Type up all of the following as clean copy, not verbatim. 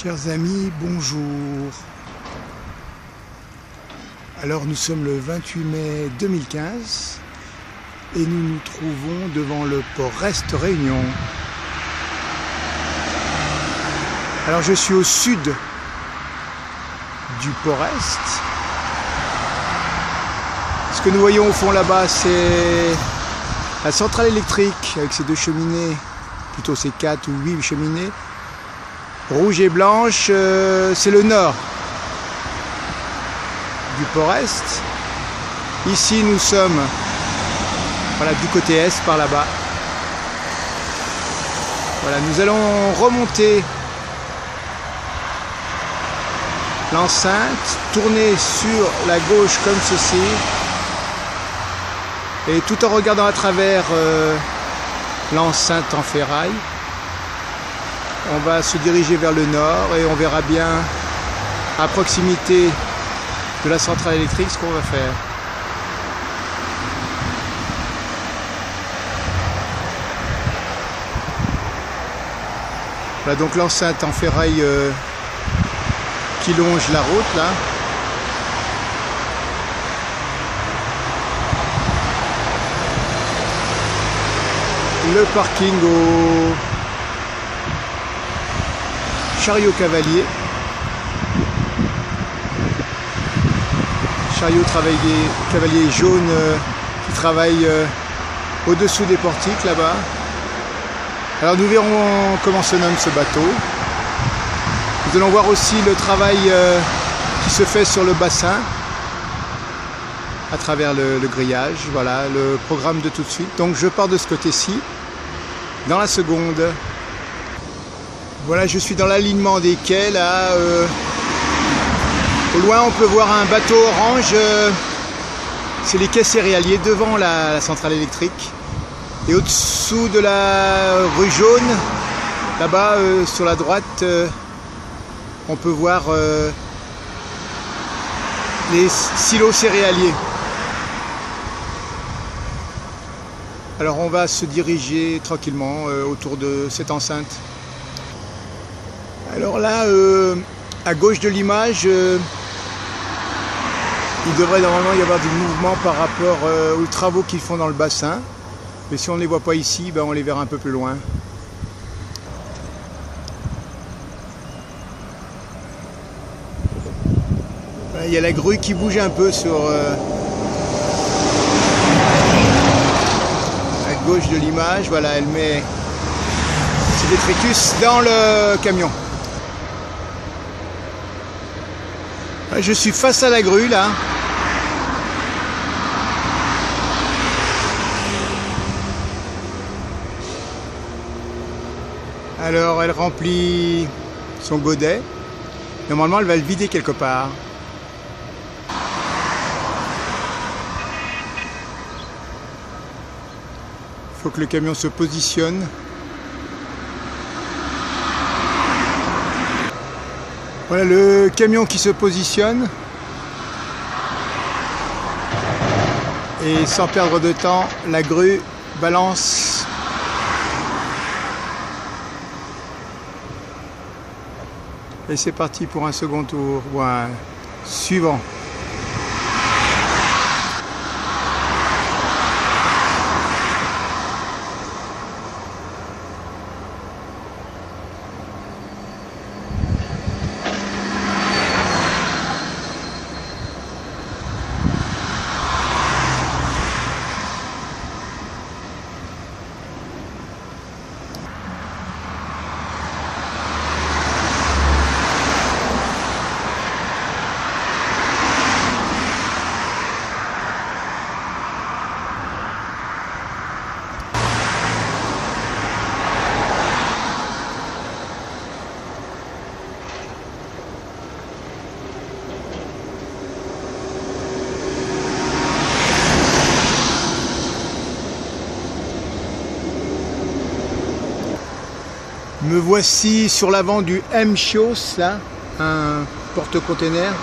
Chers amis, bonjour. Alors nous sommes le 28 mai 2015 et nous nous trouvons devant le port Rest Réunion. Alors je suis au sud du port Est. Ce que nous voyons au fond là-bas, c'est la centrale électrique avec ses deux cheminées, plutôt ses 4 ou 8 cheminées. Rouge et blanche, c'est le nord du port Est. Ici nous sommes voilà, du côté Est par là-bas. Voilà, nous allons remonter l'enceinte, tourner sur la gauche comme ceci. Et tout en regardant à travers l'enceinte en ferraille, on va se diriger vers le nord et on verra bien à proximité de la centrale électrique ce qu'on va faire. Voilà donc l'enceinte en ferraille qui longe la route là. Le parking au chariot cavalier. Chariot cavalier jaune qui travaille au-dessous des portiques là-bas. Alors nous verrons comment se nomme ce bateau. Nous allons voir aussi le travail qui se fait sur le bassin à travers le grillage. Voilà le programme de tout de suite. Donc je pars de ce côté-ci dans la seconde. Voilà, je suis dans l'alignement des quais là. Au loin on peut voir un bateau orange. C'est les quais céréaliers devant la centrale électrique. Et au-dessous de la rue jaune, là-bas sur la droite, on peut voir les silos céréaliers. Alors on va se diriger tranquillement autour de cette enceinte. Alors là, à gauche de l'image, il devrait normalement y avoir du mouvement par rapport aux travaux qu'ils font dans le bassin. Mais si on ne les voit pas ici, ben on les verra un peu plus loin. Voilà, il y a la grue qui bouge un peu sur à gauche de l'image. Voilà, elle met ses détritus dans le camion. Je suis face à la grue là. Alors elle remplit son godet. Normalement elle va le vider quelque part. Il faut que le camion se positionne. Voilà le camion qui se positionne et sans perdre de temps, la grue balance et c'est parti pour un second tour ou un suivant. Me voici sur l'avant du M-Chios, là, un porte-container.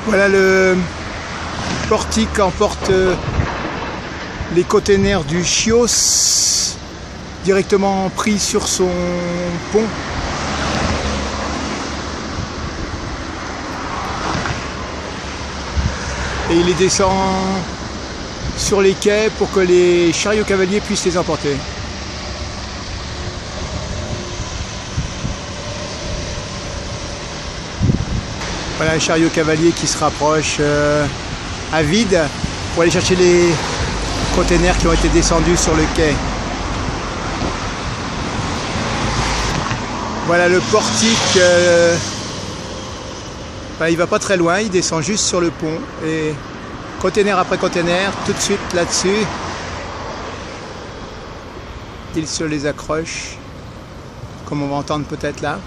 Voilà, le portique emporte les containers du Chios directement pris sur son pont. Et il les descend sur les quais pour que les chariots cavaliers puissent les emporter. Voilà un chariot cavalier qui se rapproche à vide pour aller chercher les containers qui ont été descendus sur le quai. Voilà le portique, il va pas très loin, il descend juste sur le pont et container après container, tout de suite là-dessus, il se les accroche, comme on va entendre peut-être là.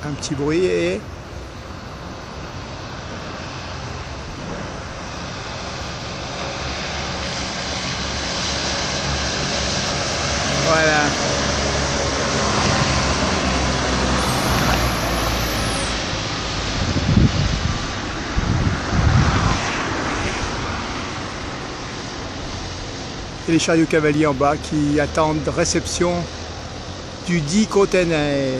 Un petit bruit et voilà. Et les chariots cavaliers en bas qui attendent réception du dit container.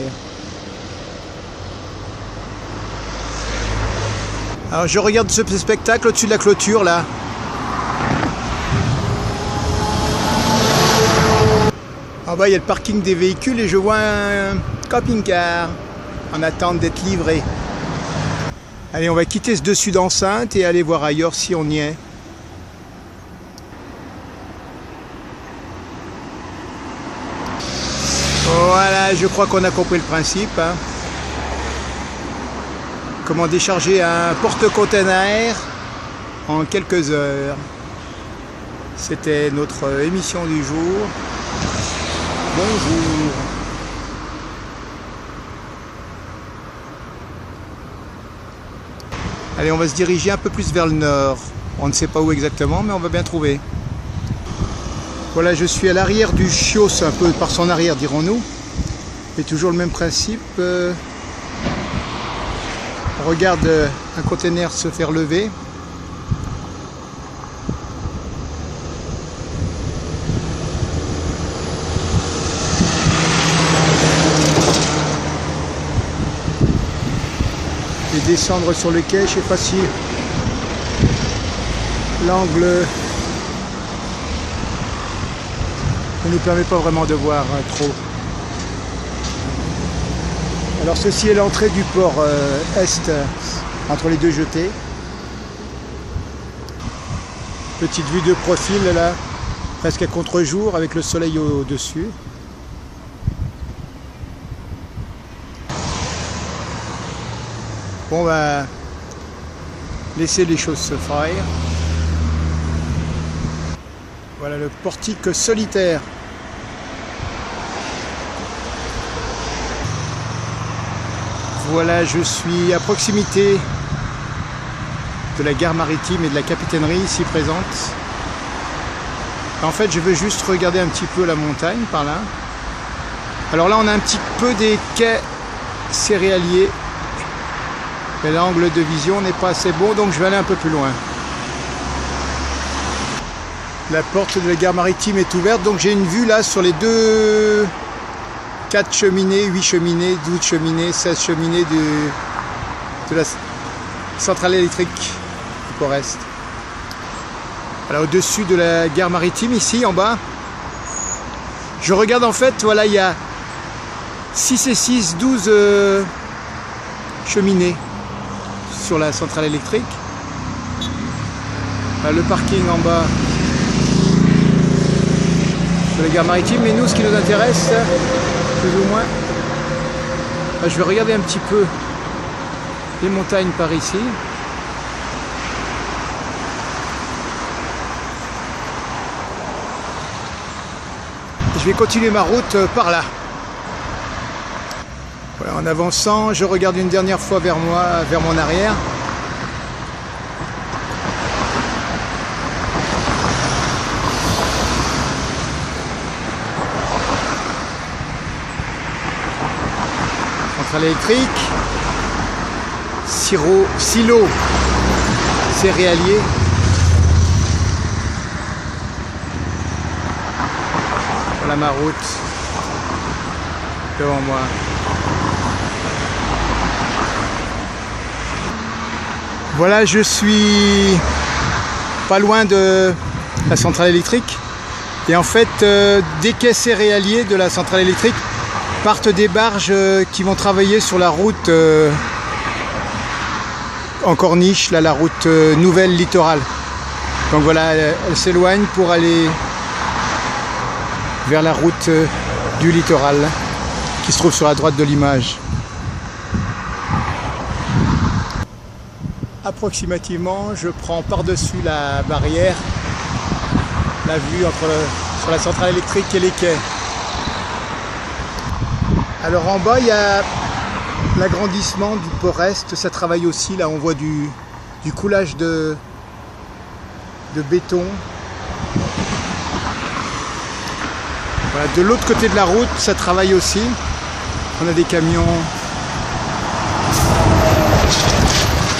Alors je regarde ce spectacle au-dessus de la clôture là. En bas il y a le parking des véhicules et je vois un camping-car en attente d'être livré. Allez, on va quitter ce dessus d'enceinte et aller voir ailleurs si on y est. Voilà, je crois qu'on a compris le principe. Hein. Comment décharger un porte-container en quelques heures. C'était notre émission du jour. Bonjour. Allez, on va se diriger un peu plus vers le nord. On ne sait pas où exactement, mais on va bien trouver. Voilà, je suis à l'arrière du Chios, un peu par son arrière, dirons-nous. Et toujours le même principe. On regarde un container se faire lever. Et descendre sur le quai, je ne sais pas si l'angle ne nous permet pas vraiment de voir trop. Alors ceci est l'entrée du port est entre les deux jetées. Petite vue de profil là, presque à contre-jour avec le soleil au-dessus. Bon, on va laisser les choses se faire. Voilà le portique solitaire. Voilà, je suis à proximité de la gare maritime et de la capitainerie ici présente. En fait, je veux juste regarder un petit peu la montagne par là. Alors là, on a un petit peu des quais céréaliers. Mais l'angle de vision n'est pas assez bon, donc je vais aller un peu plus loin. La porte de la gare maritime est ouverte, donc j'ai une vue là sur les 4 cheminées, 8 cheminées, 12 cheminées, 16 cheminées de la centrale électrique du Port-Est. Alors au-dessus de la gare maritime, ici en bas, je regarde en fait, voilà, il y a 6 et 6, 12 cheminées sur la centrale électrique. Là, le parking en bas de la gare maritime, mais nous ce qui nous intéresse, plus ou moins, je vais regarder un petit peu les montagnes par ici. Je vais continuer ma route par là. Voilà, en avançant, je regarde une dernière fois vers moi, vers mon arrière. centrale électrique, silo céréalier. Voilà ma route devant moi. Voilà, je suis pas loin de la centrale électrique. Et en fait, des quais céréaliers de la centrale électrique partent des barges qui vont travailler sur la route en Corniche, là, la route nouvelle littorale. Donc voilà, elle s'éloigne pour aller vers la route du littoral qui se trouve sur la droite de l'image. Approximativement, je prends par-dessus la barrière la vue sur la centrale électrique et les quais. Alors en bas, il y a l'agrandissement du port Est, ça travaille aussi. Là, on voit du coulage de béton. Voilà, de l'autre côté de la route, ça travaille aussi. On a des camions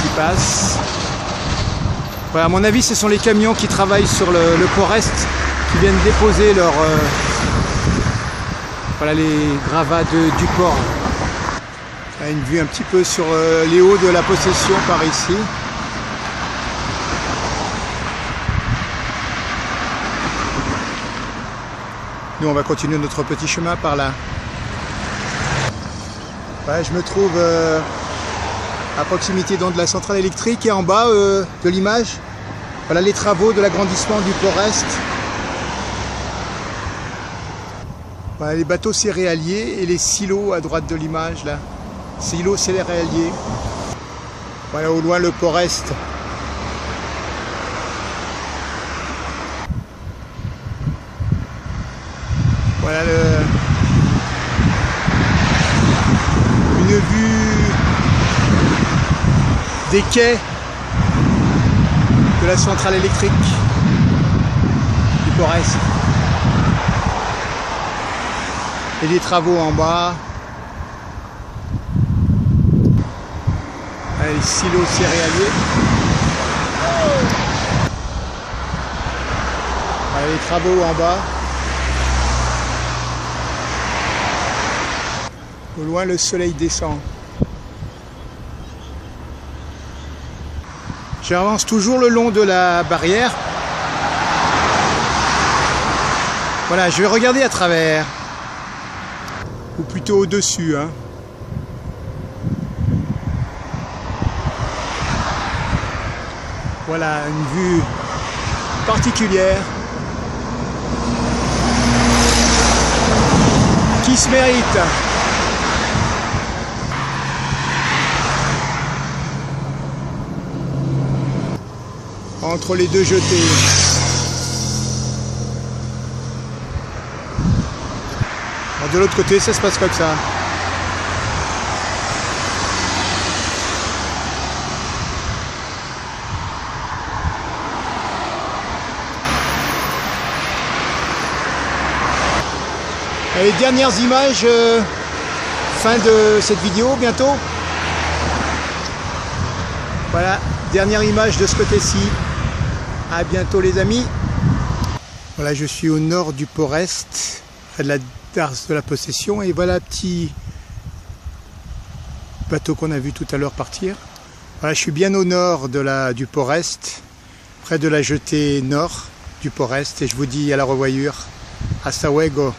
qui passent. Voilà, à mon avis, ce sont les camions qui travaillent sur le port Est, qui viennent déposer voilà, les gravats du port. On a une vue un petit peu sur les hauts de la Possession par ici. Nous, on va continuer notre petit chemin par là. Ouais, je me trouve à proximité donc de la centrale électrique et en bas de l'image, voilà les travaux de l'agrandissement du port Est. Voilà les bateaux céréaliers et les silos à droite de l'image là. Silos céréaliers. Voilà au loin le port Est. Voilà une vue des quais de la centrale électrique du port Est. Et les travaux en bas. Les silos céréaliers. Voilà les travaux en bas. Au loin, le soleil descend. J'avance toujours le long de la barrière. Voilà, je vais regarder à travers. Ou plutôt au-dessus, hein. Voilà, une vue particulière qui se mérite. Entre les deux jetées. Alors de l'autre côté, ça se passe comme ça. Les dernières images, fin de cette vidéo bientôt. Voilà, dernière image de ce côté-ci. À bientôt les amis. Voilà, je suis au nord du port Est, près de la darse de la Possession, et voilà un petit bateau qu'on a vu tout à l'heure partir. Voilà, je suis bien au nord du port Est, près de la jetée nord du port Est, et je vous dis à la revoyure. Hasta luego.